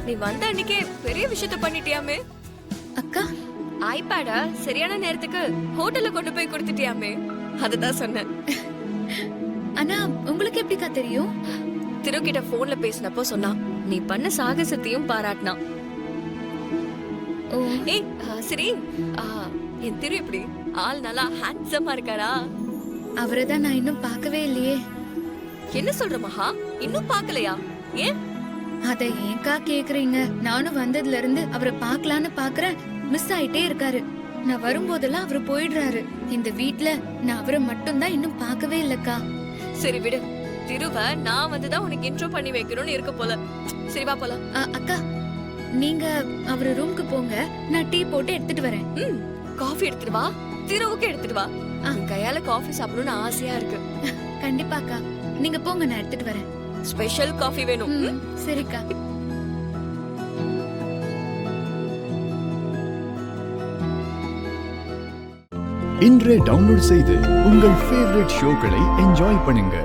நீ வந்த அன்னைக்கே பெரிய விஷயத்த பண்ணிட்டியாமே. அக்கா, ஐபேட சரியான நேரத்துக்கு ஹோட்டல்ல கொண்டு போய் கொடுத்துட்டியாமே. அதுதான் சொன்னேன். ஆனா உங்களுக்கு எப்படிக்கா தெரியும்? திரு கிட்ட போன்ல பேசினப்போ சொன்னா நீ பண்ண சாகசத்தையும் பாராட்டினா. ஓ, ஏய் சரி, என் திரு எப்படி ஆள் நல்லா ஹேண்ட்ஸமா இருக்காரா? அவரைதான் நான் இன்னும் பார்க்கவே இல்லையே. என்ன சொல்ற மகா, இன்னும் பார்க்கலையா? ஏன்? அத ஏன்க்கா கேக்குறீங்க? நானும் வந்ததுல இருந்து அவரை பார்க்கலான்னு பாக்குறேன், மிஸ் ஆயிட்டே இருக்காரு. நான் வரும்போதெல்லாம் அவரு போயிடுறாரு. இந்த வீட்ல நான் அவரை மட்டும் தான் இன்னும் பார்க்கவே இல்லக்கா. சரி விடு, திருவ நான் வந்துதான் உனக்கு இன்ட்ரோ பண்ணி வைக்கணும்னு இருக்க போல. சரி வா போலாம். அக்கா, நீங்க அவரு ரூமுக்கு போங்க, நான் டீ போட்டு எடுத்துட்டு வரேன். காஃபி எடுத்துட்டு வா, திருவுக்கு எடுத்துட்டு வா. உன் கையால காஃபி சாப்பிடணும்னு ஆசையா இருக்கு. கண்டிப்பாக்கா, நீங்க போங்க, நான் எடுத்துட்டு வரேன். ஸ்பெஷல் காஃபி வேணும். சரிக்கா. இன்றே டவுன்லோட் செய்து உங்கள் ஃபேவரட் ஷோக்களை என்ஜாய் பண்ணுங்க.